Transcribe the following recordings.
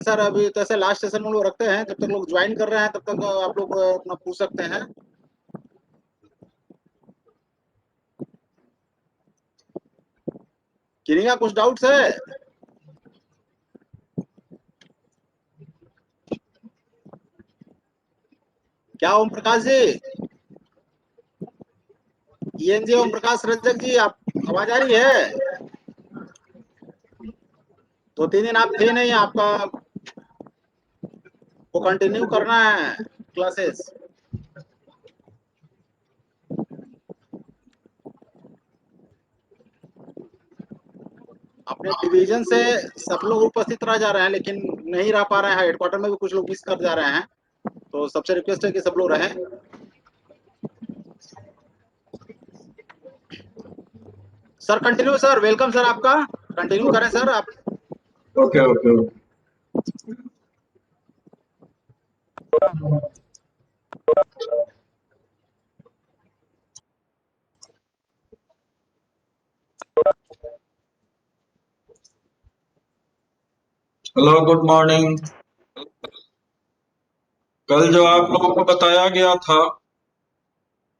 Sir अभी तो ऐसे लास्ट सेशन में लोग रखते हैं, जब तक लोग ज्वाइन कर रहे हैं तब तक आप लोग अपना पूछ सकते हैं। किन्हीं का कुछ डाउट्स है? क्या ओम प्रकाश जी, ईएनजी ओम प्रकाश रंजक जी, आप आवाज आ रही है? 2-3 दिन आप थे नहीं, आपका वो कंटिन्यू करना है क्लासेस। अपने डिवीजन से सब लोग उपस्थित रह जा रहे हैं, लेकिन नहीं रह पा रहे हैं। हेडक्वार्टर में भी कुछ लोग मिस कर जा रहे हैं, तो सबसे रिक्वेस्ट है कि सब लोग रहें। Sir continue, sir welcome sir, आपका कंटिन्यू करें सर आप। Okay okay okay. Hello, good morning. कल जो आप लोगों को बताया गया था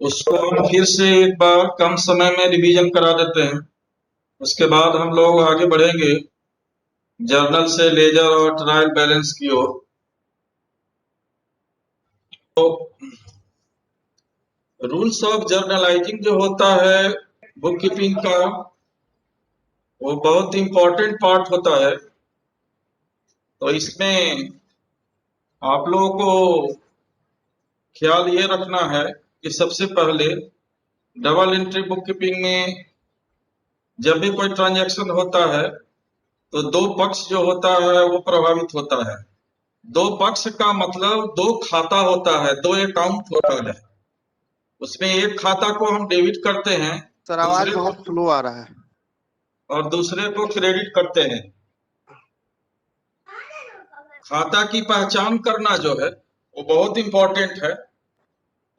उसको हम फिर से एक बार कम समय में रिवीजन करा देते हैं। उसके बाद हम लोग आगे बढ़ेंगे जर्नल से लेजर और ट्रायल बैलेंस की ओर। तो रूल्स ऑफ जर्नलाइजिंग जो होता है बुक कीपिंग का, वो बहुत इंपॉर्टेंट पार्ट होता है। तो इसमें आप लोगों को ख्याल ये रखना है कि सबसे पहले डबल एंट्री बुक कीपिंग में जब भी कोई ट्रांजैक्शन होता है तो दो पक्ष जो होता है वो प्रभावित होता है। दो पक्ष का मतलब दो खाता होता है, दो अकाउंट होता है। उसमें एक खाता को हम डेबिट करते हैं, सर आवाज दूसरे बहुत को स्लो आ रहा है। और दूसरे को क्रेडिट करते हैं। खाता की पहचान करना जो है वो बहुत इंपॉर्टेंट है,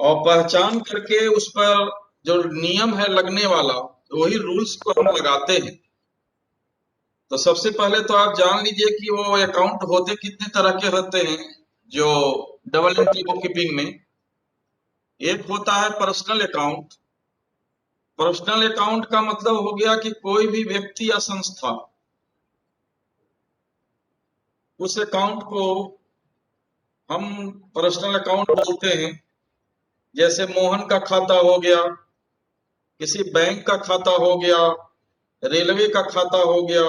और पहचान करके उस पर जो नियम है लगने वाला, वही रूल्स को हम लगाते हैं। तो सबसे पहले तो आप जान लीजिए कि वो अकाउंट होते कितने तरह के होते हैं जो डबल एंट्री बुक कीपिंग में। एक होता है पर्सनल अकाउंट। पर्सनल अकाउंट का मतलब हो गया कि कोई भी व्यक्ति या संस्था उस अकाउंट को हम पर्सनल अकाउंट बोलते हैं। जैसे मोहन का खाता हो गया, किसी बैंक का खाता हो गया, रेलवे का खाता हो गया,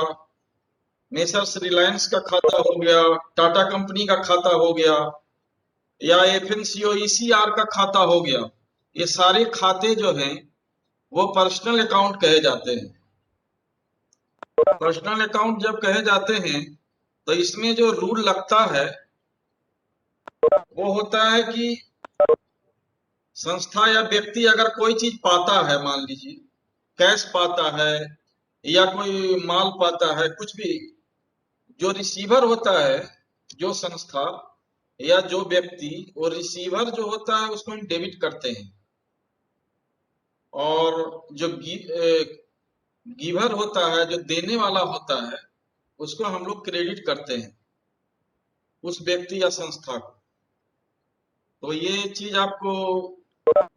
मेसर्स रिलायंस का खाता हो गया, टाटा कंपनी का खाता हो गया, या एफएनसीओ ईसीआर का खाता हो गया। ये सारे खाते जो हैं वो पर्सनल अकाउंट कहे जाते हैं। पर्सनल अकाउंट जब कहे जाते हैं तो इसमें जो रूल लगता है वो होता है कि संस्था या व्यक्ति अगर कोई चीज पाता है, मान लीजिए कैश पाता है या कोई माल पाता है, कुछ भी, जो रिसीवर होता है, जो संस्था या जो व्यक्ति, वो रिसीवर जो होता है उसको हम डेबिट करते हैं, और जो गिवर होता है, जो देने वाला होता है, उसको हम लोग क्रेडिट करते हैं, उस व्यक्ति या संस्था को। तो ये चीज आपको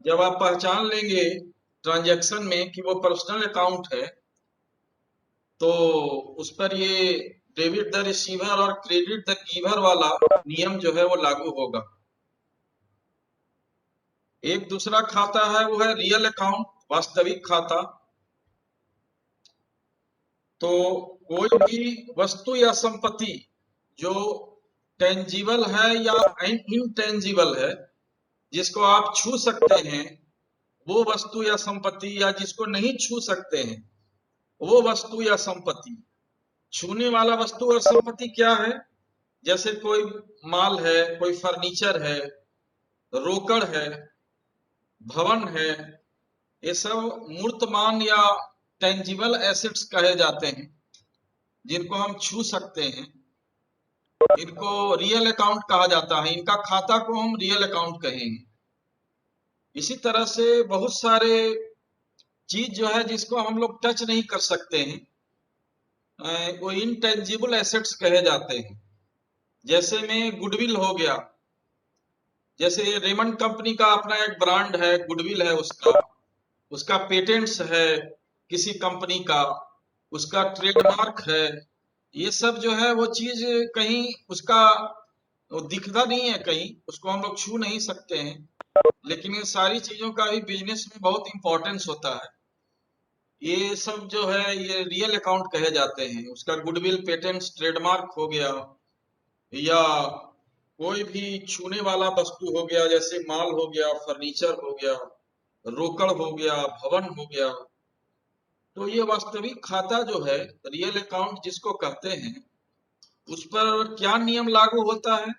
जब आप पहचान लेंगे ट्रांजैक्शन में कि वो पर्सनल अकाउंट है, तो उस पर ये डेबिट द रिसीवर और क्रेडिट द गिवर वाला नियम जो है वो लागू होगा। एक दूसरा खाता है वो है रियल अकाउंट, वास्तविक खाता। तो कोई भी वस्तु या संपत्ति जो टेंजिबल है या इनटेंजिबल है, जिसको आप छू सकते हैं, वो वस्तु या संपत्ति, या जिसको नहीं छू सकते हैं वो वस्तु या संपत्ति। छूने वाला वस्तु और संपत्ति क्या है? जैसे कोई माल है, कोई फर्नीचर है, रोकड़ है, भवन है, ये सब मूर्तमान या टेंजिबल एसेट्स कहे जाते हैं, जिनको हम छू सकते हैं। इनको रियल अकाउंट कहा जाता है, इनका खाता को हम रियल अकाउंट कहेंगे। इसी तरह से बहुत सारे चीज जो है जिसको हम लोग टच नहीं कर सकते हैं, वो इनटेंजिबल एसेट्स कहे जाते हैं। जैसे में गुडविल हो गया, जैसे रेमंड कंपनी का अपना एक ब्रांड है, गुडविल है उसका, उसका पेटेंट्स है किसी कंपनी का, उसका ट्रेडमार्क है, ये सब जो है वो चीज कहीं उसका वो दिखता नहीं है, कहीं उसको हम लोग छू नहीं सकते हैं, लेकिन ये सारी चीजों का भी बिजनेस में बहुत इंपॉर्टेंस होता है। ये सब जो है ये रियल अकाउंट कहे जाते हैं। उसका गुडविल, पेटेंट्स, ट्रेडमार्क हो गया, या कोई भी छूने वाला वस्तु हो गया, जैसे माल हो गया, फर्नीचर हो गया, रोकड़ हो गया, भवन हो गया। तो ये वास्तविक खाता जो है, रियल अकाउंट जिसको कहते हैं, उस पर क्या नियम लागू होता है?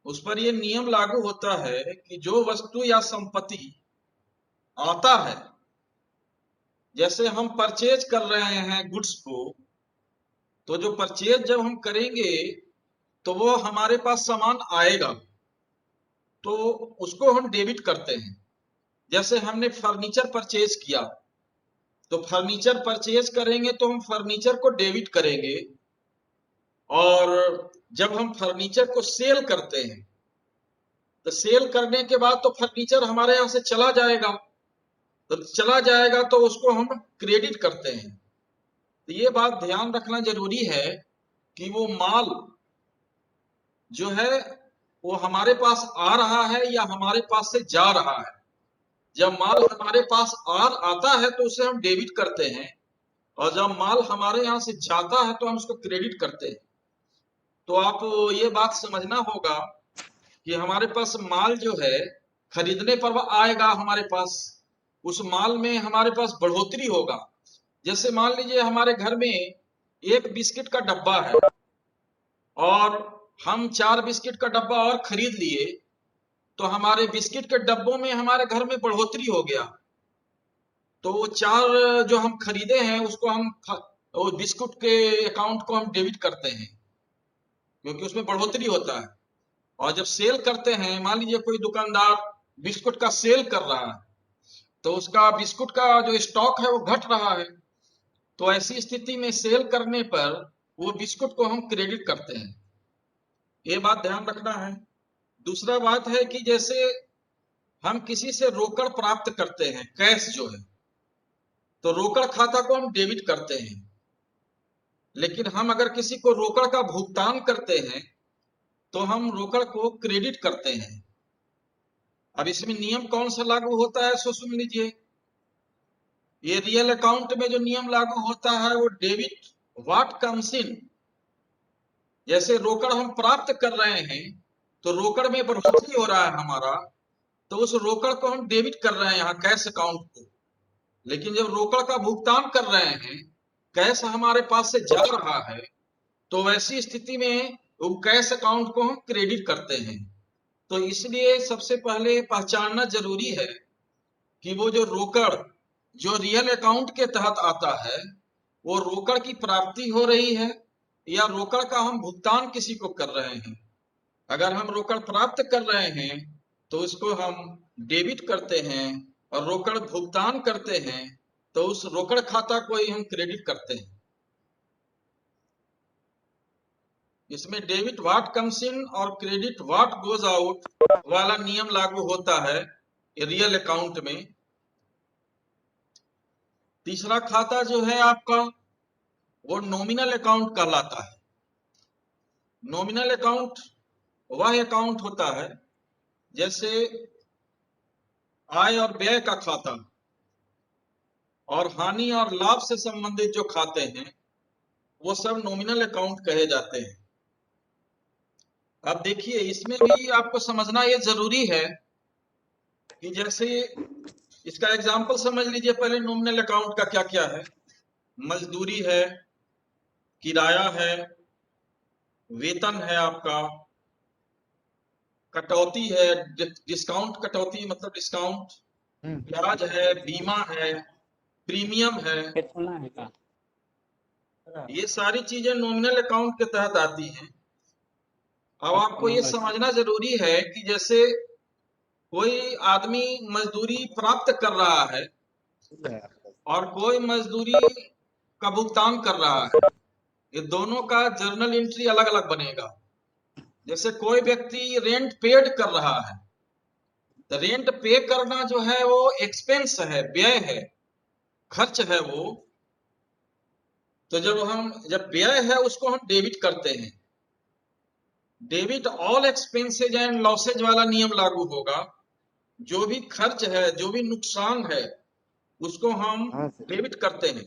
उस पर ये नियम लागू होता है कि जो वस्तु या संपत्ति आता है, जैसे हम परचेज कर रहे हैं गुड्स को, तो जो परचेज जब हम करेंगे तो वो हमारे पास सामान आएगा, तो उसको हम डेबिट करते हैं। जैसे हमने फर्नीचर परचेज किया, तो फर्नीचर परचेज करेंगे तो हम फर्नीचर को डेबिट करेंगे, और जब हम फर्नीचर को सेल करते हैं, तो सेल करने के बाद तो फर्नीचर हमारे यहाँ से चला जाएगा, तो चला जाएगा तो उसको हम क्रेडिट करते हैं। तो ये बात ध्यान रखना जरूरी है कि वो माल जो है वो हमारे पास आ रहा है या हमारे पास से जा रहा है। जब माल हमारे पास आता है तो उसे हम डेबिट करते हैं, और जब माल हमारे यहाँ से जाता है तो हम उसको क्रेडिट करते हैं। तो आप ये बात समझना होगा कि हमारे पास माल जो है खरीदने पर वह आएगा हमारे पास, उस माल में हमारे पास बढ़ोतरी होगा। जैसे मान लीजिए हमारे घर में एक बिस्किट का डब्बा है, और हम 4 बिस्किट का डब्बा और खरीद लिए, तो हमारे बिस्किट के डब्बों में हमारे घर में बढ़ोतरी हो गया। तो वो 4 जो हम खरीदे हैं उसको हम वो बिस्कुट के अकाउंट को हम डेबिट करते हैं, क्योंकि उसमें बढ़ोतरी होता है। और जब सेल करते हैं, मान लीजिए कोई दुकानदार बिस्कुट का सेल कर रहा है, तो उसका बिस्कुट का जो स्टॉक है वो घट रहा है, तो ऐसी स्थिति में सेल करने पर वो बिस्कुट को हम क्रेडिट करते हैं। ये बात ध्यान रखना है। दूसरा बात है कि जैसे हम किसी से रोकड़ प्राप्त करते हैं, कैश जो है, तो रोकड़ खाता को हम डेबिट करते हैं, लेकिन हम अगर किसी को रोकड़ का भुगतान करते हैं तो हम रोकड़ को क्रेडिट करते हैं। अब इसमें नियम कौन सा लागू होता है, सो सुन लीजिए। ये रियल अकाउंट में जो नियम लागू होता है वो डेबिट व्हाट कम्स इन। जैसे रोकड़ हम प्राप्त कर रहे हैं, तो रोकड़ में बढ़ोतरी हो रहा है हमारा, तो उस रोकड़ को हम डेबिट कर रहे हैं यहाँ कैश अकाउंट को। लेकिन जब रोकड़ का भुगतान कर रहे हैं, कैश हमारे पास से जा रहा है, तो वैसी स्थिति में वो कैश अकाउंट को हम क्रेडिट करते हैं। तो इसलिए सबसे पहले पहचानना जरूरी है कि वो जो रोकड़ जो रियल अकाउंट के तहत आता है, वो रोकड़ की प्राप्ति हो रही है या रोकड़ का हम भुगतान किसी को कर रहे हैं। अगर हम रोकड़ प्राप्त कर रहे हैं तो उसको हम डेबिट करते हैं, और रोकड़ भुगतान करते हैं तो उस रोकड़ खाता को ही हम क्रेडिट करते हैं। इसमें डेबिट व्हाट कम्स इन और क्रेडिट व्हाट गोज आउट वाला नियम लागू होता है रियल अकाउंट में। तीसरा खाता जो है आपका, वो नॉमिनल अकाउंट कहलाता है। नॉमिनल अकाउंट वह अकाउंट होता है, जैसे आय और व्यय का खाता और हानि और लाभ से संबंधित जो खाते हैं, वो सब नॉमिनल अकाउंट कहे जाते हैं। अब देखिए इसमें भी आपको समझना ये जरूरी है कि जैसे इसका एग्जाम्पल समझ लीजिए पहले, नॉमिनल अकाउंट का क्या क्या है। मजदूरी है, किराया है, वेतन है आपका, कटौती है, डिस्काउंट कटौती मतलब डिस्काउंट, ब्याज है, बीमा है, प्रीमियम है। ये सारी चीजें नॉमिनल अकाउंट के तहत आती हैं। अब आपको ये समझना जरूरी है कि जैसे कोई आदमी मजदूरी प्राप्त कर रहा है और कोई मजदूरी का भुगतान कर रहा है, ये दोनों का जर्नल एंट्री अलग अलग बनेगा। जैसे कोई व्यक्ति रेंट पेड कर रहा है, तो रेंट पे करना जो है वो एक्सपेंस है, व्यय है, खर्च है वो। तो जब व्यय है उसको हम डेबिट करते हैं। Debit all expenses and losses वाला नियम लागू होगा। जो भी खर्च है, जो भी नुकसान है, उसको हम हाँ सर। डेबिट करते हैं।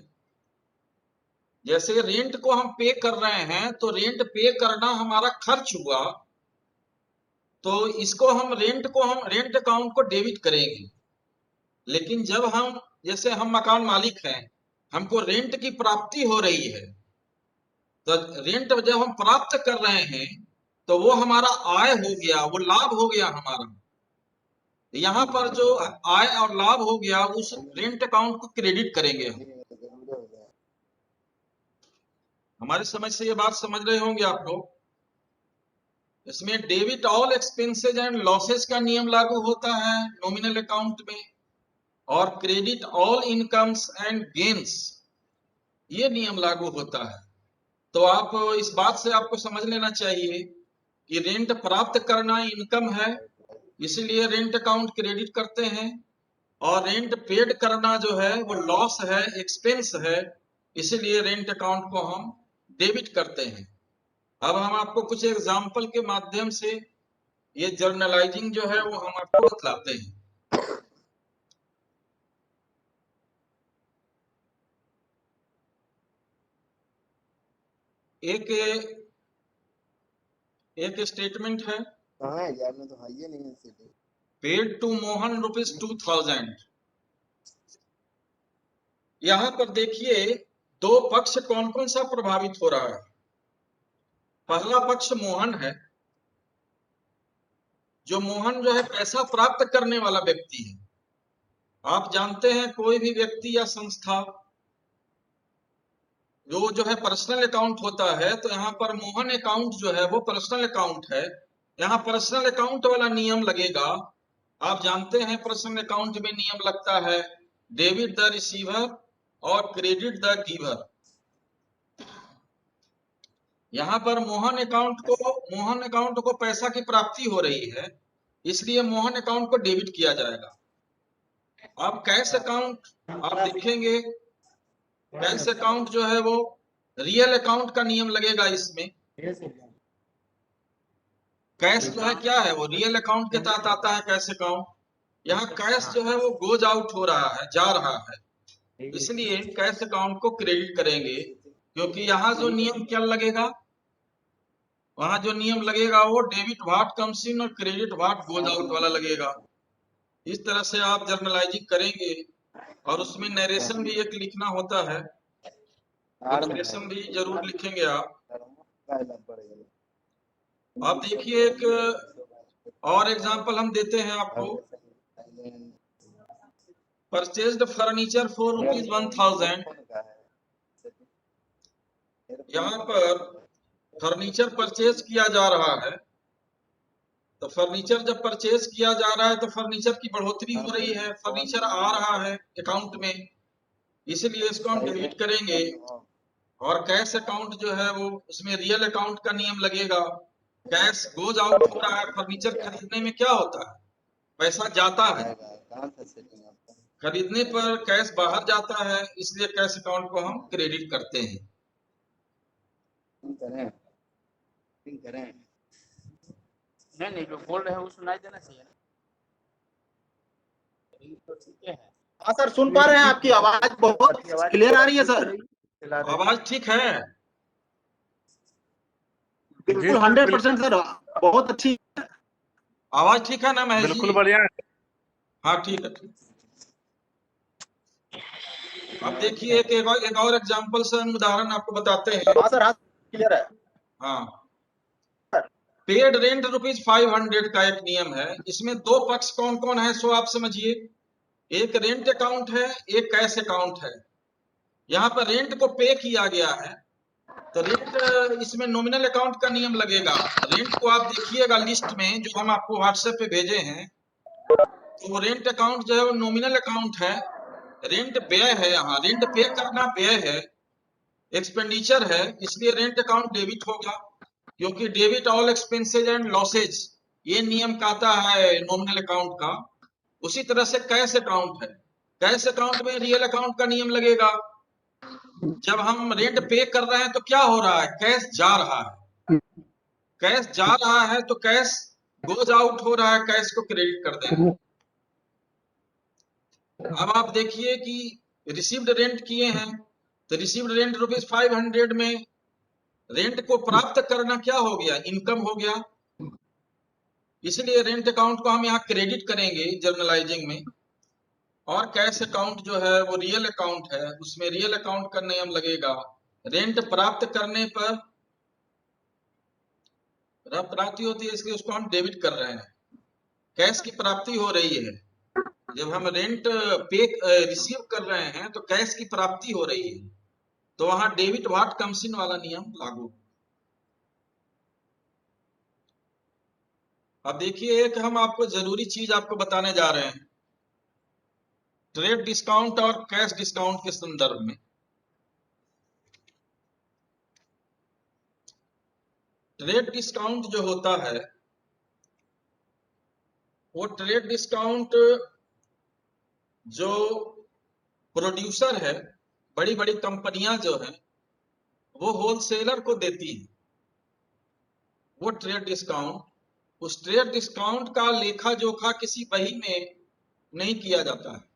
जैसे रेंट को हम पे कर रहे हैं, तो रेंट पे करना हमारा खर्च हुआ, तो इसको हम रेंट अकाउंट को डेबिट करेंगे। लेकिन जैसे हम मकान मालिक हैं, हमको रेंट की प्राप्ति हो रही है, तो रेंट जब हम प्राप्त कर रहे हैं तो वो हमारा आय हो गया, वो लाभ हो गया हमारा। यहाँ पर जो आय और लाभ हो गया, उस रेंट अकाउंट को क्रेडिट करेंगे हम। हमारी समझ से ये बात समझ रहे होंगे आप लोग। इसमें debit all expenses and losses का नियम लागू होता है नॉमिनल अकाउंट में, और credit all incomes and gains, ये नियम लागू होता है। तो आप इस बात से आपको समझ लेना चाहिए कि रेंट प्राप्त करना इनकम है, इसीलिए रेंट अकाउंट क्रेडिट करते हैं, और रेंट पेड करना जो है वो लॉस है, एक्सपेंस है, इसीलिए रेंट अकाउंट को हम डेबिट करते हैं। अब हम आपको कुछ एग्जाम्पल के माध्यम से ये जर्नलाइजिंग जो है वो हम आपको बतलाते हैं। एक स्टेटमेंट है, कहाँ है यार, मैं तो हाई नहीं है सिटी। Paid to Mohan ₹2000। यहाँ पर देखिए दो पक्ष कौन कौन सा प्रभावित हो रहा है। पहला पक्ष मोहन है। जो मोहन जो है पैसा प्राप्त करने वाला व्यक्ति है। आप जानते हैं कोई भी व्यक्ति या संस्था जो है पर्सनल अकाउंट होता है, तो यहाँ पर मोहन अकाउंट जो है वो पर्सनल अकाउंट है। यहाँ पर्सनल अकाउंट वाला नियम लगेगा। आप जानते हैं पर्सनल अकाउंट में नियम लगता है डेबिट द रिसीवर और क्रेडिट द गिवर। यहाँ पर मोहन अकाउंट को पैसा की प्राप्ति हो रही है, इसलिए मोहन अकाउंट को डेबिट किया जाएगा। अब कैश अकाउंट आप देखेंगे, कैश अकाउंट जो है वो रियल अकाउंट का नियम लगेगा इसमें। कैश जो है क्या है, वो रियल अकाउंट के तहत आता है कैश अकाउंट। यहाँ कैश जो है वो गोज आउट हो रहा है, जा रहा है, इसलिए कैश अकाउंट को क्रेडिट करेंगे। क्योंकि यहाँ जो नियम क्या लगेगा, वहां जो नियम लगेगा वो डेबिट व्हाट कम्स इन और क्रेडिट व्हाट गोज आउट वाला लगेगा। इस तरह से आप जर्नलाइजिंग करेंगे, और उसमें नरेशन भी एक लिखना होता है, तो नरेशन भी जरूर लिखेंगे आप। आप देखिए एक और एग्जांपल हम देते हैं आपको। Purchased furniture for ₹1000। यहाँ पर फर्नीचर परचेज किया जा रहा है, तो फर्नीचर जब परचेज किया जा रहा है तो फर्नीचर की बढ़ोतरी हो रही है, फर्नीचर आ रहा है अकाउंट में, इसलिए इसको हम डेबिट करेंगे। और कैश अकाउंट जो है वो उसमें रियल अकाउंट का नियम लगेगा। कैश गोज आउट हो रहा है, फर्नीचर खरीदने में क्या होता है, पैसा जाता है, खरीदने पर कैश बाहर जाता है, इसलिए कैश अकाउंट को हम क्रेडिट करते हैं। नहीं जो बोल रहे हैं वो सुनाई देना चाहिए ना। तो ठीक है। हाँ सर, सुन पा रहे हैं, आपकी आवाज बहुत क्लियर आ रही है सर। आवाज ठीक है? बिल्कुल 100% सर, बहुत अच्छी आवाज ठीक है ना महेश जी? बिल्कुल बढ़िया। हाँ ठीक है, ठीक। अब देखिए एक और एग्जांपल से हम उदाहरण आपको बताते हैं। हाँ सर, हाँ क्लियर है। हाँ, पेड रेंट ₹500 का एक नियम है। इसमें दो पक्ष कौन कौन है सो आप समझिए। एक रेंट अकाउंट है, एक कैश अकाउंट है। यहाँ पर रेंट को पे किया गया है, तो रेंट इसमें नॉमिनल अकाउंट का नियम लगेगा। रेंट को आप देखिएगा लिस्ट में जो हम आपको व्हाट्सएप पे भेजे हैं, तो रेंट अकाउंट जो है वो नॉमिनल अकाउंट है। रेंट व्यय है, यहाँ रेंट पे करना व्यय है, एक्सपेंडिचर है, इसलिए रेंट अकाउंट डेबिट होगा। क्योंकि debit all expenses and losses ये नियम कहता है नॉमिनल अकाउंट का, उसी तरह से कैश अकाउंट है। कैश अकाउंट में रियल अकाउंट का नियम लगेगा। जब हम रेंट पे कर रहे हैं तो क्या हो रहा है, कैश जा रहा है। कैश जा रहा है तो कैश गोज आउट हो रहा है, कैश को क्रेडिट कर देंगे। अब आप देखिए कि रिसीव्ड रेंट किए हैं, तो रिसीव्ड रेंट ₹500 में रेंट को प्राप्त करना क्या हो गया, इनकम हो गया। इसलिए रेंट अकाउंट को हम यहाँ क्रेडिट करेंगे जर्नलाइजिंग में। और कैश अकाउंट जो है वो रियल अकाउंट है, उसमें रियल अकाउंट का नियम लगेगा। रेंट प्राप्त करने पर प्राप्ति होती है, इसलिए उसको हम डेबिट कर रहे हैं। कैश की प्राप्ति हो रही है, जब हम रेंट पे रिसीव कर रहे हैं तो कैश की प्राप्ति हो रही है, तो वहां डेबिट व्हाट कम्स इन वाला नियम लागू। अब देखिए, एक हम आपको जरूरी चीज आपको बताने जा रहे हैं ट्रेड डिस्काउंट और कैश डिस्काउंट के संदर्भ में। ट्रेड डिस्काउंट जो होता है वो ट्रेड डिस्काउंट जो प्रोड्यूसर है, बड़ी बड़ी कंपनियां जो हैं वो होलसेलर को देती हैं वो ट्रेड डिस्काउंट। उस ट्रेड डिस्काउंट का लेखा जोखा किसी बही में नहीं किया जाता है।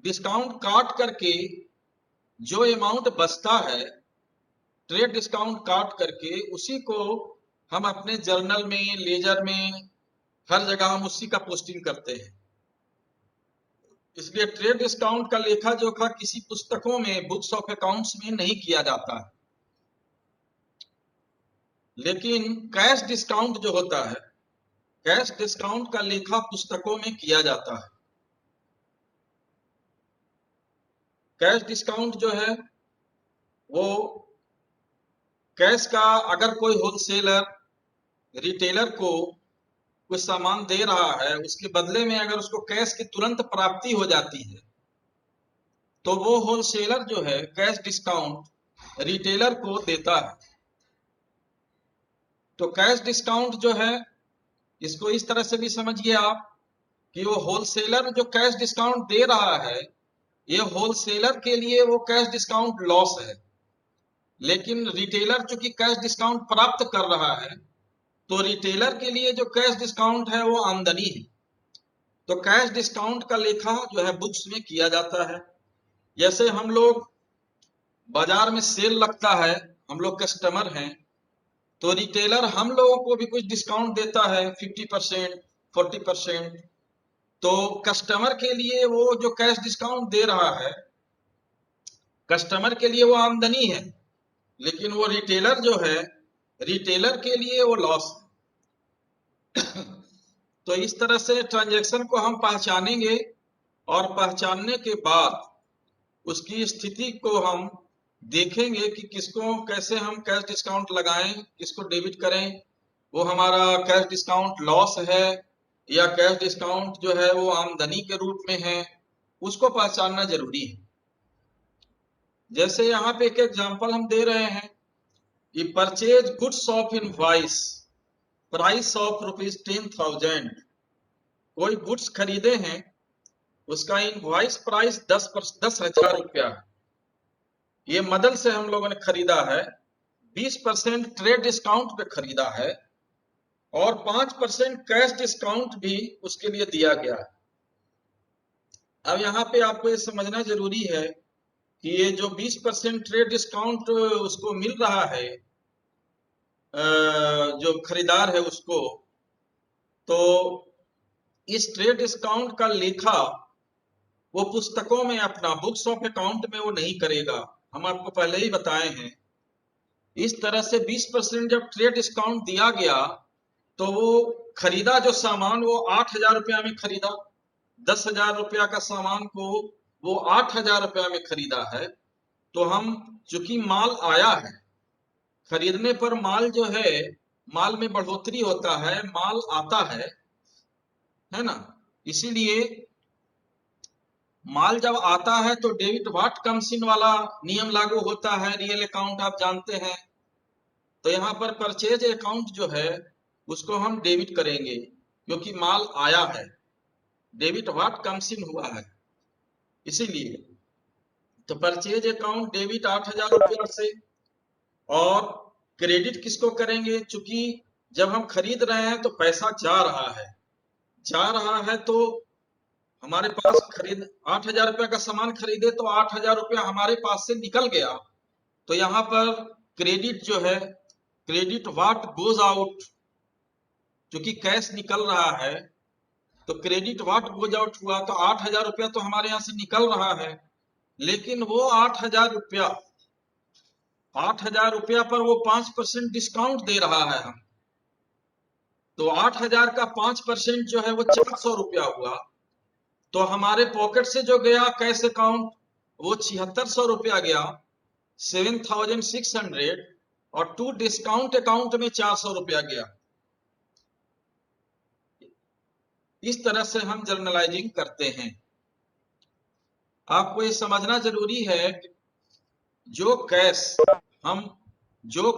डिस्काउंट काट करके जो अमाउंट बचता है ट्रेड डिस्काउंट काट करके, उसी को हम अपने जर्नल में, लेजर में, हर जगह हम उसी का पोस्टिंग करते हैं। इसलिए ट्रेड डिस्काउंट का लेखा जोखा किसी पुस्तकों में, बुक्स ऑफ अकाउंट्स में नहीं किया जाता है। लेकिन कैश डिस्काउंट जो होता है, कैश डिस्काउंट का लेखा पुस्तकों में किया जाता है। कैश डिस्काउंट जो है वो कैश का, अगर कोई होलसेलर रिटेलर को कुछ सामान दे रहा है, उसके बदले में अगर उसको कैश की तुरंत प्राप्ति हो जाती है तो वो होलसेलर जो है कैश डिस्काउंट रिटेलर को देता है। तो कैश डिस्काउंट जो है, इसको इस तरह से भी समझिए आप कि वो होलसेलर जो कैश डिस्काउंट दे रहा है, ये होलसेलर के लिए वो कैश डिस्काउंट लॉस है। लेकिन रिटेलर चूंकि कैश डिस्काउंट प्राप्त कर रहा है, तो रिटेलर के लिए जो कैश डिस्काउंट है वो आमदनी है। तो कैश डिस्काउंट का लेखा जो है बुक्स में किया जाता है। जैसे हम लोग बाजार में सेल लगता है, हम लोग कस्टमर हैं, तो रिटेलर हम लोगों को भी कुछ डिस्काउंट देता है 50%, 40%। तो कस्टमर के लिए वो जो कैश डिस्काउंट दे रहा है, कस्टमर के लिए वो आमदनी है, लेकिन वो रिटेलर जो है, रिटेलर के लिए वो लॉस है। तो इस तरह से ट्रांजैक्शन को हम पहचानेंगे और पहचानने के बाद उसकी स्थिति को हम देखेंगे कि किसको कैसे हम कैश डिस्काउंट लगाएं, किसको डेबिट करें, वो हमारा कैश डिस्काउंट लॉस है या कैश डिस्काउंट जो है वो आमदनी के रूप में है, उसको पहचानना जरूरी है। जैसे यहाँ पे एक एग्जांपल हम दे रहे हैं कि purchase goods of invoice price of ₹10,000। कोई गुड्स खरीदे हैं, उसका इनवॉइस प्राइस 10,000 रुपया है। ये मदल से हम लोगों ने खरीदा है, 20% ट्रेड डिस्काउंट पे खरीदा है और 5% कैश डिस्काउंट भी उसके लिए दिया गया है। अब यहाँ पे आपको ये समझना जरूरी है कि ये जो 20% ट्रेड डिस्काउंट उसको मिल रहा है, जो खरीदार है उसको, तो इस ट्रेड डिस्काउंट का लेखा वो पुस्तकों में, अपना बुक्स ऑफ अकाउंट में वो नहीं करेगा। हम आपको पहले ही बताए हैं। इस तरह से 20% जब ट्रेड डिस्काउंट दिया गया तो वो खरीदा जो सामान वो 8,000 रुपया में खरीदा। 10,000 रुपया का सामान को वो 8,000 रुपया में खरीदा है। तो हम चूंकि माल आया है, खरीदने पर माल जो है, माल में बढ़ोतरी होता है, माल आता है ना। इसीलिए माल जब आता है तो डेबिट व्हाट कम्स इन वाला नियम लागू होता है। रियल अकाउंट आप जानते हैं, तो यहाँ पर परचेज अकाउंट जो है उसको हम डेबिट करेंगे क्योंकि माल आया है, डेबिट व्हाट कम्स इन हुआ है, इसीलिए। तो परचेज अकाउंट डेबिट 8,000 रुपया से, और क्रेडिट किसको करेंगे, चूंकि जब हम खरीद रहे हैं तो पैसा जा रहा है तो हमारे पास 8,000 रुपया का सामान खरीदे तो 8,000 रुपया हमारे पास से निकल गया। तो यहाँ पर क्रेडिट जो है, क्रेडिट व्हाट गोज आउट, क्योंकि कैश निकल रहा है तो क्रेडिट व्हाट गोज आउट हुआ, तो 8,000 रुपया तो हमारे यहाँ से निकल रहा है, लेकिन वो 8,000 रुपया पर वो 5% डिस्काउंट दे रहा है हम, तो 8,000 का 5% जो है वो 400 रुपया हुआ। तो हमारे पॉकेट से जो गया कैश अकाउंट वो 7,600 रुपया गया, 7,600, और टू डिस्काउंट अकाउंट में 400 रुपया गया। इस तरह से हम जर्नलाइजिंग करते हैं। आपको ये समझना जरूरी है कि जो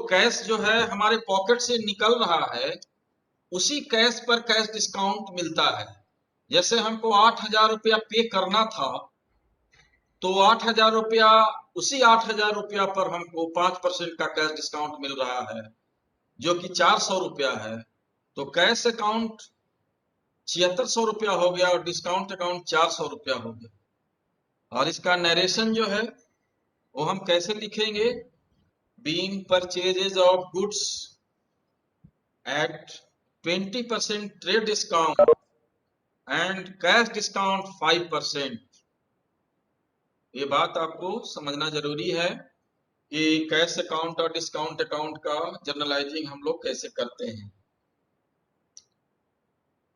कैश जो है हमारे पॉकेट से निकल रहा है, उसी कैश पर कैश डिस्काउंट मिलता है। जैसे हमको 8,000 रुपया पे करना था, तो 8,000 रुपया, उसी 8,000 रुपया पर हमको 5% का कैश डिस्काउंट मिल रहा है, जो कि 400 रुपया है। तो कैश अकाउंट 7,600 रुपया हो गया और डिस्काउंट अकाउंट 400 रुपया हो गया। और इसका नरेशन जो है वो हम कैसे लिखेंगे, being purchases of goods at 20% trade discount and cash discount 5%। ये बात आपको समझना जरूरी है कि कैश अकाउंट और डिस्काउंट अकाउंट का जर्नलाइजिंग हम लोग कैसे करते हैं।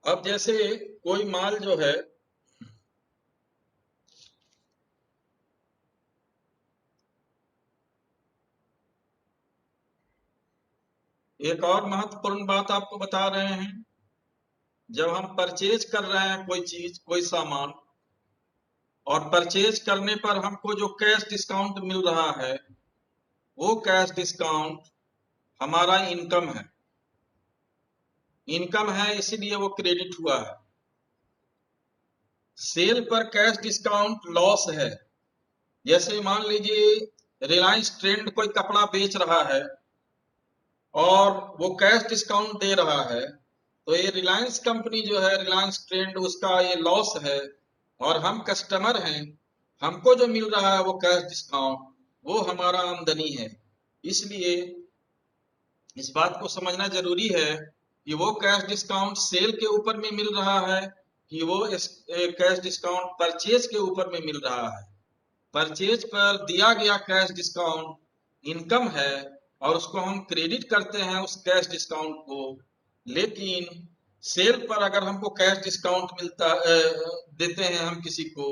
अब जैसे कोई माल जो है एक और महत्वपूर्ण बात आपको बता रहे हैं, जब हम परचेज कर रहे हैं कोई चीज, कोई सामान, और परचेज करने पर हमको जो कैश डिस्काउंट मिल रहा है वो कैश डिस्काउंट हमारा इनकम है, इसीलिए वो क्रेडिट हुआ है। सेल पर कैश डिस्काउंट लॉस है। जैसे मान लीजिए रिलायंस ट्रेंड कोई कपड़ा बेच रहा है और वो कैश डिस्काउंट दे रहा है, तो ये रिलायंस कंपनी जो है, रिलायंस ट्रेंड, उसका ये लॉस है, और हम कस्टमर हैं, हमको जो मिल रहा है वो कैश डिस्काउंट, वो हमारा आमदनी है। इसलिए इस बात को समझना जरूरी है कि वो कैश डिस्काउंट सेल के ऊपर में मिल रहा है कि वो कैश डिस्काउंट परचेज के ऊपर में मिल रहा है। परचेज पर दिया गया कैश डिस्काउंट इनकम है और उसको हम क्रेडिट करते हैं उस कैश डिस्काउंट को। लेकिन सेल पर अगर हमको कैश डिस्काउंट देते हैं, हम किसी को,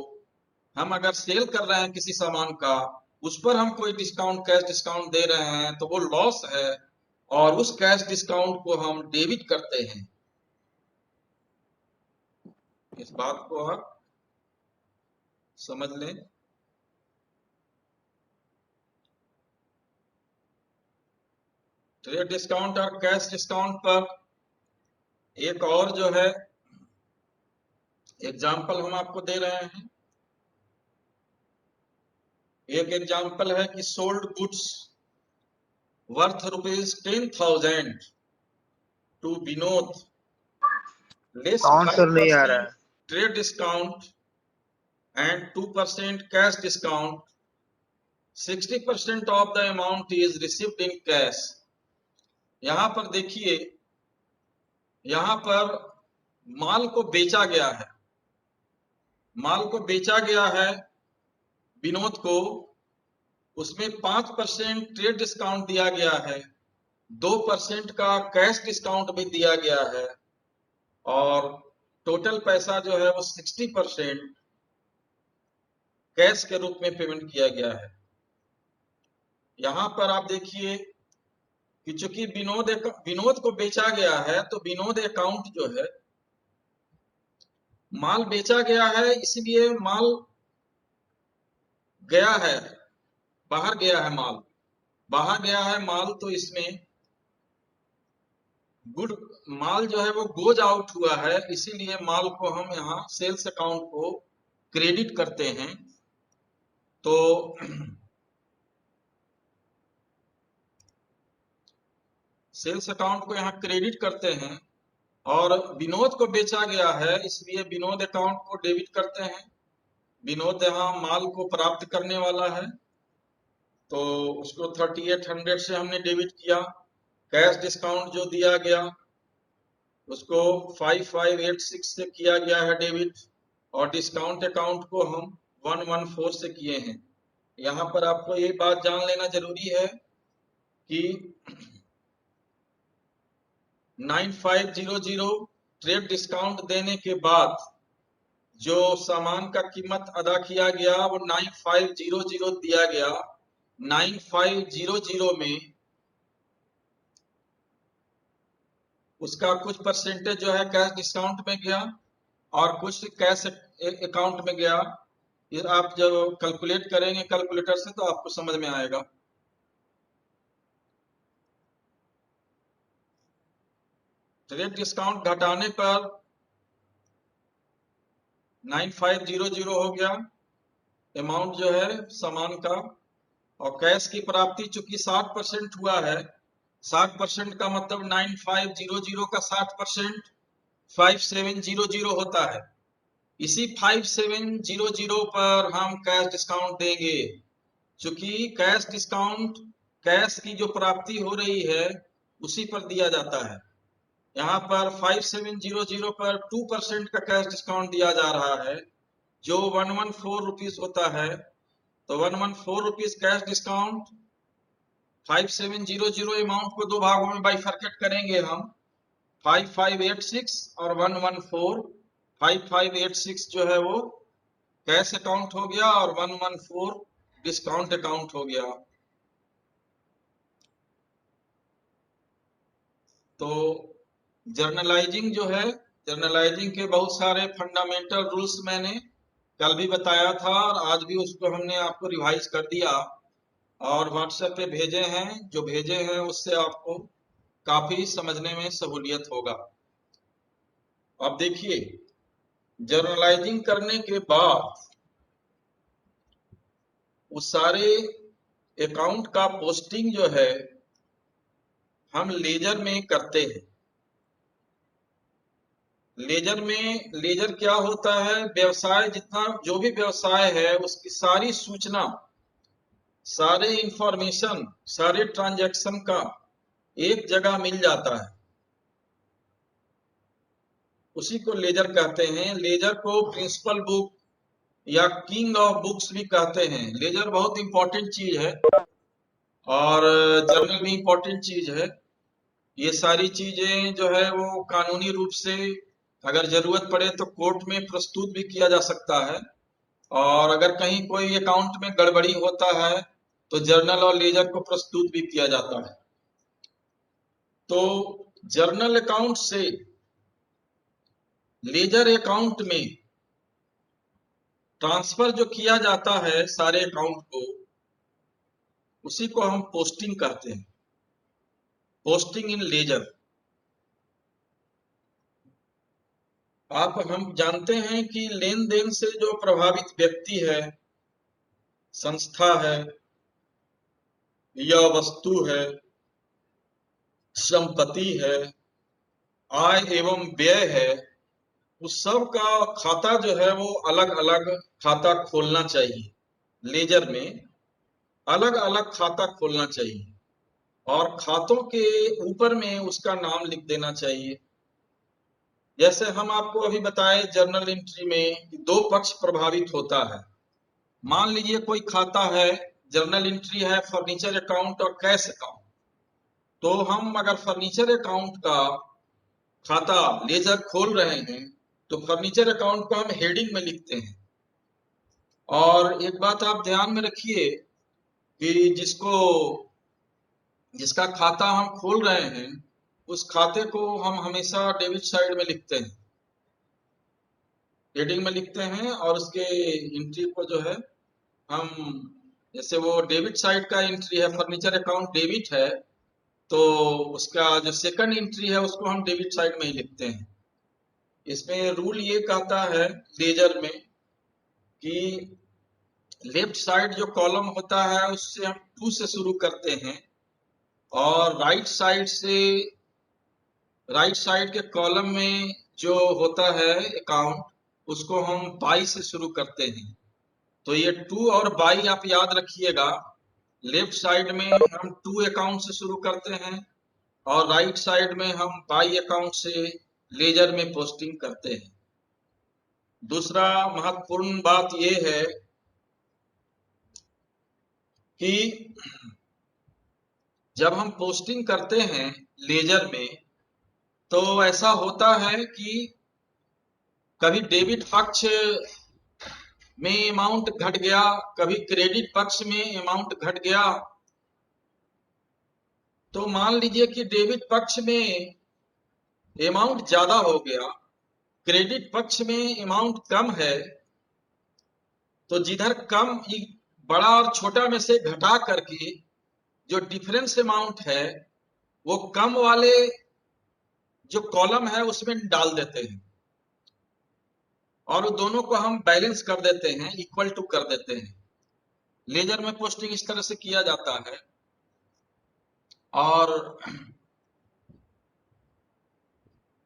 हम अगर सेल कर रहे हैं किसी सामान का, उस पर हम कोई डिस्काउंट, कैश डिस्काउंट दे रहे हैं, तो वो लॉस है और उस कैश डिस्काउंट को हम डेबिट करते हैं। इस बात को आप समझ लें। ट्रेड डिस्काउंट और कैश डिस्काउंट पर एक और जो है एग्जाम्पल हम आपको दे रहे हैं। एक एग्जाम्पल है कि sold goods worth ₹10,000 to Vinod, less answer नहीं आ रहा 5% है। Trade discount and 2% cash discount, 60% of the amount is received in cash. यहाँ पर देखिए, यहाँ पर माल को बेचा गया है, माल को बेचा गया है विनोद को, उसमें 5% ट्रेड डिस्काउंट दिया गया है, 2% का कैश डिस्काउंट भी दिया गया है, और टोटल पैसा जो है वो 60% कैश के रूप में पेमेंट किया गया है। यहाँ पर आप देखिए कि चूंकि विनोद को बेचा गया है, तो विनोद अकाउंट जो है, माल बेचा गया है, इसलिए माल गया है, बाहर गया है माल, बाहर गया है माल, तो इसमें गुड माल जो है वो गोज आउट हुआ है, इसीलिए माल को हम यहाँ सेल्स अकाउंट को क्रेडिट करते हैं। तो सेल्स अकाउंट को यहाँ क्रेडिट करते हैं, और विनोद को बेचा गया है इसलिए विनोद अकाउंट को डेबिट करते हैं। विनोद यहाँ माल को प्राप्त करने वाला है, तो उसको 3800 से हमने डेबिट किया। कैश डिस्काउंट जो दिया गया उसको 5586 से किया गया है डेबिट, और डिस्काउंट अकाउंट को हम 114 से किए हैं। यहाँ पर आपको ये बात जान लेना जरूरी है कि 9500 ट्रेड डिस्काउंट देने के बाद जो सामान का कीमत अदा किया गया वो 9500 दिया गया। 9500 में उसका कुछ परसेंटेज जो है कैश डिस्काउंट में गया और कुछ कैश अकाउंट में गया। ये आप जब कैलकुलेट करेंगे कैलकुलेटर से तो आपको समझ में आएगा। ट्रेड डिस्काउंट घटाने पर 9500 हो गया अमाउंट जो है सामान का, और कैश की प्राप्ति चूंकि 60% हुआ है, 60% का मतलब 9500 का 60% 5700 होता है। इसी 5700 पर हम कैश डिस्काउंट देंगे, चूंकि कैश डिस्काउंट कैश की जो प्राप्ति हो रही है उसी पर दिया जाता है। यहाँ पर 5700 पर 2% का कैश डिस्काउंट दिया जा रहा है जो 114 रुपीज होता है। तो 114 रुपीज कैश डिस्काउंट, 5700 अमाउंट को दो भागों में बाइफरकेट करेंगे हम, 5586 और 114। 5586 जो है वो कैश अकाउंट हो गया और 114 डिस्काउंट अकाउंट हो गया। तो जर्नलाइजिंग जो है, जर्नलाइजिंग के बहुत सारे फंडामेंटल रूल्स मैंने कल भी बताया था और आज भी उसको हमने आपको रिवाइज कर दिया और व्हाट्सएप पे भेजे हैं। जो भेजे हैं उससे आपको काफी समझने में सहूलियत होगा। अब देखिए, जर्नलाइजिंग करने के बाद उस सारे अकाउंट का पोस्टिंग जो है हम लेजर में करते हैं। लेजर क्या होता है? व्यवसाय, जितना जो भी व्यवसाय है उसकी सारी सूचना, सारे इंफॉर्मेशन, सारे ट्रांजैक्शन का एक जगह मिल जाता है, उसी को लेजर कहते हैं। लेजर को प्रिंसिपल बुक या किंग ऑफ बुक्स भी कहते हैं। लेजर बहुत इंपॉर्टेंट चीज है और जर्नल भी इंपॉर्टेंट चीज है। ये सारी चीजें जो है वो कानूनी रूप से अगर जरूरत पड़े तो कोर्ट में प्रस्तुत भी किया जा सकता है, और अगर कहीं कोई अकाउंट में गड़बड़ी होता है तो जर्नल और लेजर को प्रस्तुत भी किया जाता है। तो जर्नल अकाउंट से लेजर अकाउंट में ट्रांसफर जो किया जाता है सारे अकाउंट को, उसी को हम पोस्टिंग कहते हैं। Posting in ledger. हम जानते हैं कि लेन देन से जो प्रभावित व्यक्ति है, संस्था है या वस्तु है, संपत्ति है, आय एवं व्यय है, उस सब का खाता जो है वो अलग अलग खाता खोलना चाहिए। लेजर में अलग अलग खाता खोलना चाहिए और खातों के ऊपर में उसका नाम लिख देना चाहिए। जैसे हम आपको अभी बताए जर्नल एंट्री में कि दो पक्ष प्रभावित होता है। मान लीजिए कोई खाता है, जर्नल एंट्री है फर्नीचर अकाउंट और कैश अकाउंट। तो हम अगर फर्नीचर अकाउंट का खाता लेजर खोल रहे हैं तो फर्नीचर अकाउंट को हम हेडिंग में लिखते हैं। और एक बात आप ध्यान में रखिए कि जिसका खाता हम खोल रहे हैं उस खाते को हम हमेशा डेबिट साइड में लिखते हैं, हेडिंग में लिखते हैं, और उसके एंट्री को जो है हम, जैसे वो डेबिट साइड का एंट्री है, फर्नीचर अकाउंट डेबिट है तो उसका जो सेकंड एंट्री है उसको हम डेबिट साइड में ही लिखते हैं। इसमें रूल ये कहता है लेजर में कि लेफ्ट साइड जो कॉलम होता है उससे हम 2 से शुरू करते हैं और राइट साइड के कॉलम में जो होता है अकाउंट उसको हम बाई से शुरू करते हैं। तो ये 2 और बाई आप याद रखिएगा। लेफ्ट साइड में हम 2 अकाउंट से शुरू करते हैं और राइट साइड में हम बाई अकाउंट से लेजर में पोस्टिंग करते हैं। दूसरा महत्वपूर्ण बात यह है कि जब हम पोस्टिंग करते हैं लेजर में तो ऐसा होता है कि कभी डेबिट पक्ष में अमाउंट घट गया, कभी क्रेडिट पक्ष में अमाउंट घट गया। तो मान लीजिए कि डेबिट पक्ष में अमाउंट ज्यादा हो गया, क्रेडिट पक्ष में अमाउंट कम है, तो जिधर कम बड़ा और छोटा में से घटा करके जो डिफरेंस अमाउंट है वो कम वाले जो कॉलम है उसमें डाल देते हैं और दोनों को हम बैलेंस कर देते हैं, इक्वल टू कर देते हैं। लेजर में पोस्टिंग इस तरह से किया जाता है। और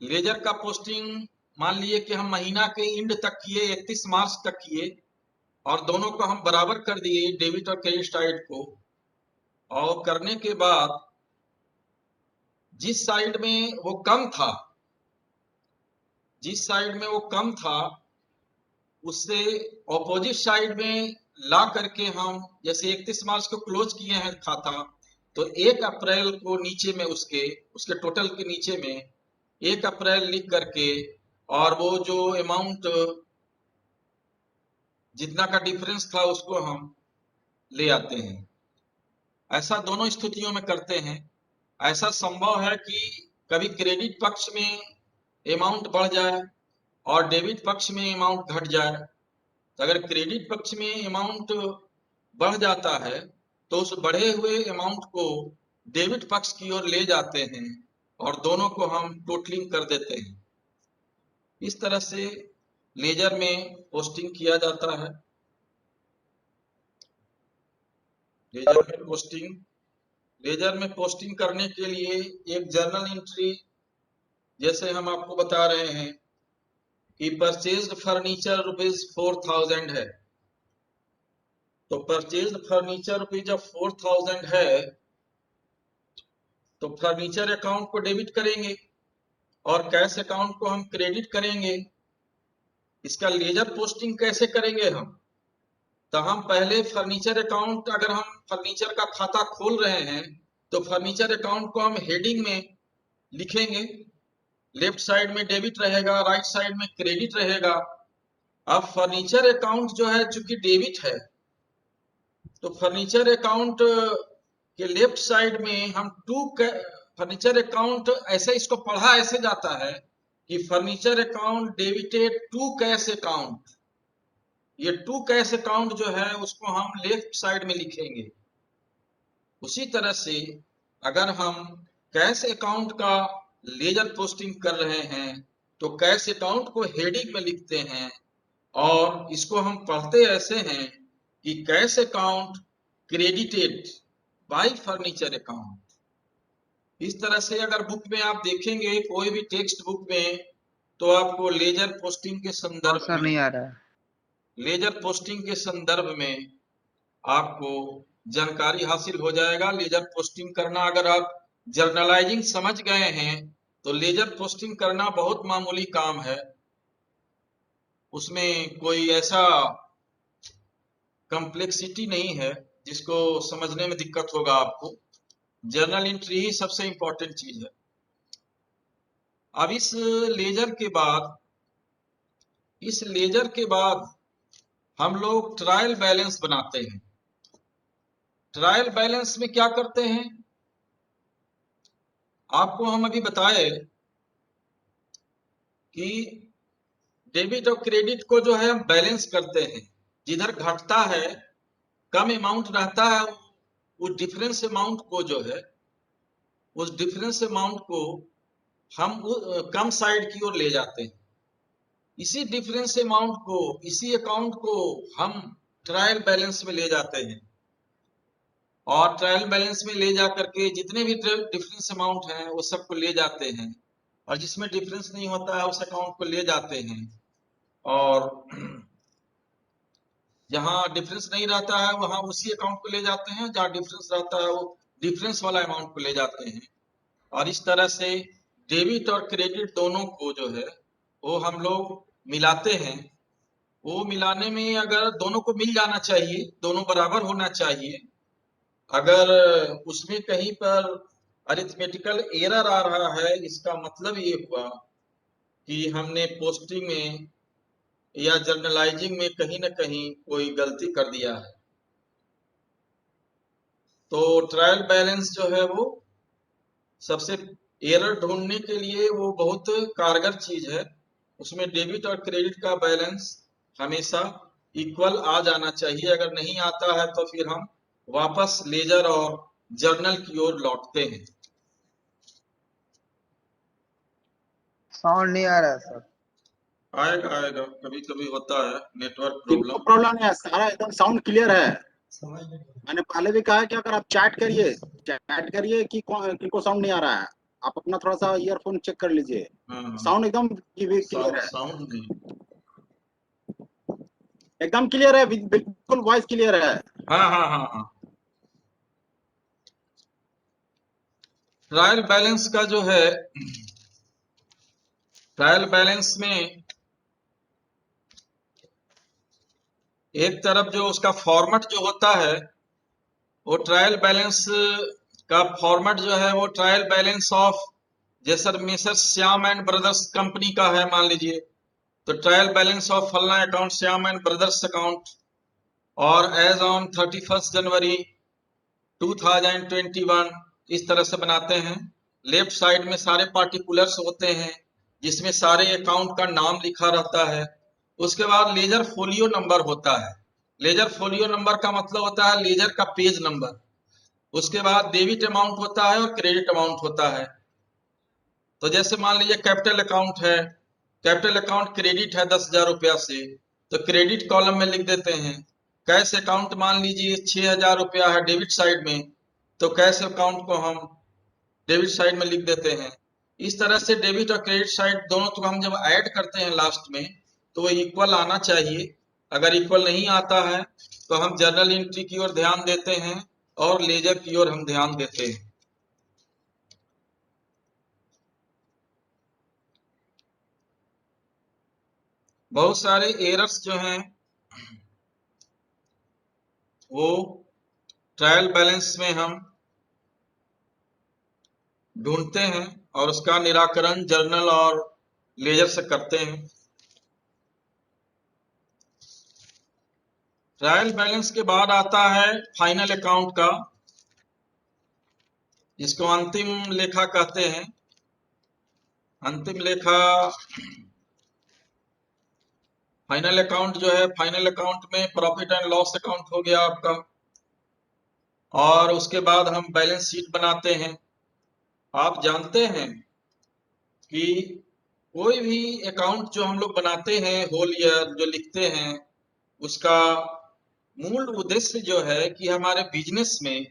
लेजर का पोस्टिंग मान लिए कि हम महीना के एंड तक किए, 31 मार्च तक किए और दोनों को हम बराबर कर दिए डेबिट और क्रेडिट साइड को। और करने के बाद जिस साइड में वो कम था उससे ऑपोजिट साइड में ला करके हम जैसे 31 मार्च को क्लोज किए हैं खाता, तो 1 अप्रैल को नीचे में उसके टोटल के नीचे में 1 अप्रैल लिख करके और वो जो अमाउंट जितना का डिफरेंस था उसको हम ले आते हैं। ऐसा दोनों स्थितियों में करते हैं। ऐसा संभव है कि कभी क्रेडिट पक्ष में अमाउंट बढ़ जाए और डेबिट पक्ष में अमाउंट घट जाए। तो अगर क्रेडिट पक्ष में अमाउंट बढ़ जाता है तो उस बढ़े हुए अमाउंट को डेबिट पक्ष की ओर ले जाते हैं और दोनों को हम टोटलिंग कर देते हैं। इस तरह से लेजर में पोस्टिंग किया जाता है। लेजर में पोस्टिंग करने के लिए एक जर्नल एंट्री जैसे हम आपको बता रहे हैं कि परचेज्ड फर्नीचर ₹4000 है, तो परचेज्ड फर्नीचर जब 4000 है तो फर्नीचर अकाउंट को डेबिट करेंगे और कैश अकाउंट को हम क्रेडिट करेंगे। इसका लेजर पोस्टिंग कैसे करेंगे हम? तो हम पहले फर्नीचर अकाउंट, अगर हम फर्नीचर का खाता खोल रहे हैं तो फर्नीचर अकाउंट को हम हेडिंग में लिखेंगे। लेफ्ट साइड में डेबिट रहेगा, राइट साइड में क्रेडिट रहेगा। अब फर्नीचर अकाउंट जो है चूंकि डेबिट है तो फर्नीचर अकाउंट के लेफ्ट साइड में हम फर्नीचर अकाउंट ऐसे इसको पढ़ा ऐसे जाता है कि furniture account debited to cash account. ये टू कैश अकाउंट जो है उसको हम लेफ्ट साइड में लिखेंगे। उसी तरह से अगर हम कैश अकाउंट का लेजर पोस्टिंग कर रहे हैं तो कैश अकाउंट को हेडिंग में लिखते हैं और इसको हम पढ़ते ऐसे हैं कि cash account credited bye furniture account. इस तरह से अगर बुक में आप देखेंगे कोई भी टेक्स्ट बुक में तो आपको लेजर पोस्टिंग के संदर्भ में आपको जानकारी हासिल हो जाएगा। लेजर पोस्टिंग करना, अगर आप जर्नलाइजिंग समझ गए हैं तो लेजर पोस्टिंग करना बहुत मामूली काम है। उसमें कोई ऐसा कॉम्प्लेक्सिटी नहीं है जिसको समझने में दिक्कत होगा आपको। जर्नल एंट्री ही सबसे इंपॉर्टेंट चीज है। अब इस लेजर के बाद हम लोग ट्रायल बैलेंस बनाते हैं। ट्रायल बैलेंस में क्या करते हैं आपको हम अभी बताए कि डेबिट और क्रेडिट को जो है हम बैलेंस करते हैं। जिधर घटता है, कम अमाउंट रहता है, उस डिफरेंस अमाउंट को जो है उस डिफरेंस अमाउंट को हम कम साइड की ओर ले जाते हैं। इसी डिफरेंस अमाउंट को, इसी अकाउंट को हम ट्रायल बैलेंस में ले जाते हैं और ट्रायल बैलेंस में ले जा करके जितने भी डिफरेंस अमाउंट हैं वो सबको ले जाते हैं और जिसमें डिफरेंस नहीं होता है उस अकाउंट को ले जाते हैं और जहां डिफरेंस नहीं रहता है वहां उसी अकाउंट को ले जाते हैं, जहां डिफरेंस रहता है वो डिफरेंस वाला अमाउंट को ले जाते हैं। और इस तरह से डेबिट और क्रेडिट दोनों को जो है वो हम लोग मिलाते हैं। वो मिलाने में अगर दोनों को मिल जाना चाहिए, दोनों बराबर होना चाहिए। अगर उसमें कहीं पर अरिथमेटिकल एरर आ रहा है, इसका मतलब ये हुआ कि हमने पोस्टिंग में या जर्नलाइजिंग में कहीं ना कहीं कोई गलती कर दिया है। तो ट्रायल बैलेंस जो है वो सबसे एरर ढूंढने के लिए वो बहुत कारगर चीज है। उसमें डेबिट और क्रेडिट का बैलेंस हमेशा इक्वल आ जाना चाहिए। अगर नहीं आता है तो फिर हम वापस लेजर और जर्नल की ओर लौटते हैं। साउंड नहीं आ रहा है सर। आएगा आएगा, कभी कभी होता है नेटवर्क कोई प्रॉब्लम। प्रॉब्लम नहीं है, सारा एकदम साउंड क्लियर है। मैंने पहले भी कहा कि अगर आप चैट करिए कि किनको साउंड नहीं आ रहा है, आप अपना थोड़ा सा ईयरफोन चेक कर लीजिए। हाँ, साउंड एकदम क्लियर है, साउंड नहीं। एकदम क्लियर है, बिल्कुल वॉइस क्लियर है। हाँ हाँ हाँ हाँ। ट्रायल बैलेंस का जो है, ट्रायल बैलेंस में एक तरफ जो उसका फॉर्मेट जो होता है वो ट्रायल बैलेंस का फॉर्मेट जो है वो ट्रायल बैलेंस ऑफ, जैसे messrs Shyam and brothers company का है मान लीजिए, तो ट्रायल बैलेंस ऑफ फलना account Shyam and brothers account और एज ऑन 31 जनवरी 2021 इस तरह से बनाते हैं। लेफ्ट साइड में सारे पार्टिकुलर्स होते हैं जिसमें सारे अकाउंट का नाम लिखा रहता है। उसके बाद लेजर फोलियो नंबर होता है। लेजर फोलियो नंबर का मतलब होता है लेजर का पेज नंबर। उसके बाद डेबिट अमाउंट होता है और क्रेडिट अमाउंट होता है। तो जैसे मान लीजिए कैपिटल अकाउंट है, कैपिटल अकाउंट क्रेडिट है 10,000 रुपया से, तो क्रेडिट कॉलम में लिख देते हैं। कैश अकाउंट मान लीजिए 6,000 रुपया है डेबिट साइड में, तो कैश अकाउंट को हम डेबिट साइड में लिख देते हैं। इस तरह से डेबिट और क्रेडिट साइड दोनों को हम जब ऐड करते हैं लास्ट में तो वो इक्वल आना चाहिए। अगर इक्वल नहीं आता है तो हम जर्नल एंट्री की ओर ध्यान देते हैं और लेजर की ओर हम ध्यान देते हैं। बहुत सारे एरर्स जो हैं वो ट्रायल बैलेंस में हम ढूंढते हैं और उसका निराकरण जर्नल और लेजर से करते हैं। ट्रायल बैलेंस के बाद आता है फाइनल अकाउंट का, जिसको अंतिम लेखा कहते हैं। अंतिम लेखा फाइनल अकाउंट जो है, फाइनल अकाउंट में प्रॉफिट एंड लॉस अकाउंट हो गया आपका और उसके बाद हम बैलेंस शीट बनाते हैं। आप जानते हैं कि कोई भी अकाउंट जो हम लोग बनाते हैं होल ईयर जो लिखते हैं, उसका मूल उद्देश्य जो है कि हमारे बिजनेस में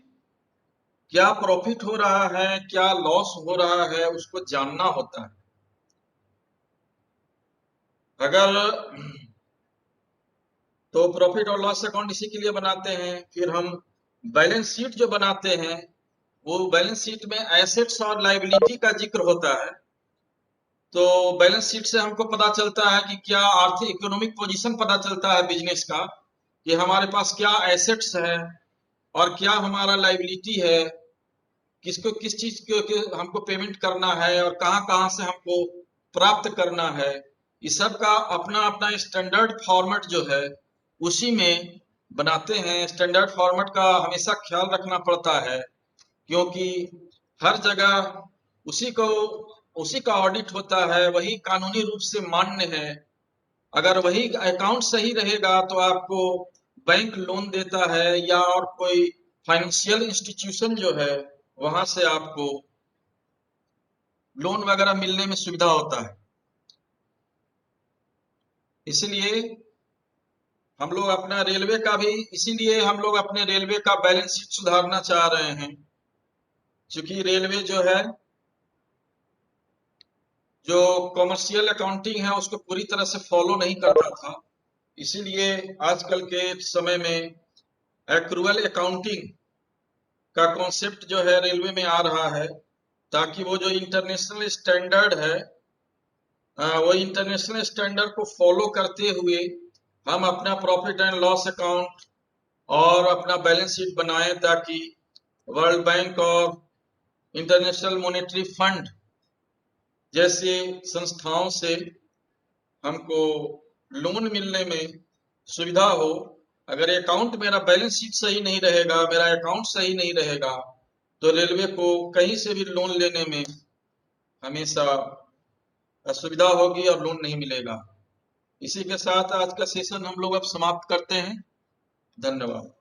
क्या प्रॉफिट हो रहा है, क्या लॉस हो रहा है, उसको जानना होता है। अगर तो प्रॉफिट और लॉस अकाउंट इसी के लिए बनाते हैं। फिर हम बैलेंस शीट जो बनाते हैं वो बैलेंस शीट में एसेट्स और लायबिलिटी का जिक्र होता है। तो बैलेंस शीट से हमको पता चलता है कि क्या आर्थिक इकोनॉमिक पोजीशन पता चलता है बिजनेस का, कि हमारे पास क्या एसेट्स है और क्या हमारा लायबिलिटी है, किसको किस चीज के हमको पेमेंट करना है और कहाँ कहाँ से हमको प्राप्त करना है। इस सब का अपना अपना स्टैंडर्ड फॉर्मेट जो है उसी में बनाते हैं। स्टैंडर्ड फॉर्मेट का हमेशा ख्याल रखना पड़ता है क्योंकि हर जगह उसी को उसी का ऑडिट होता है, वही कानूनी रूप से मान्य है। अगर वही अकाउंट सही रहेगा तो आपको बैंक लोन देता है या और कोई फाइनेंशियल इंस्टीट्यूशन जो है वहां से आपको लोन वगैरह मिलने में सुविधा होता है। इसलिए हम लोग अपना रेलवे का भी, इसीलिए हम लोग अपने रेलवे का बैलेंस शीट सुधारना चाह रहे हैं, क्योंकि रेलवे जो है, जो कॉमर्शियल अकाउंटिंग है उसको पूरी तरह से फॉलो नहीं करता था। इसीलिए आजकल के समय में एक्रूअल अकाउंटिंग का कॉन्सेप्ट जो है रेलवे में आ रहा है, ताकि वो जो इंटरनेशनल स्टैंडर्ड है, वो इंटरनेशनल स्टैंडर्ड को फॉलो करते हुए हम अपना प्रॉफिट एंड लॉस अकाउंट और अपना बैलेंस शीट बनाएं, ताकि वर्ल्ड बैंक और इंटरनेशनल मॉनेटरी फंड जैसे संस्थाओं से हमको लोन मिलने में सुविधा हो। अगर अकाउंट, मेरा बैलेंस शीट सही नहीं रहेगा, मेरा अकाउंट सही नहीं रहेगा, तो रेलवे को कहीं से भी लोन लेने में हमेशा असुविधा होगी और लोन नहीं मिलेगा। इसी के साथ आज का सेशन हम लोग अब समाप्त करते हैं। धन्यवाद।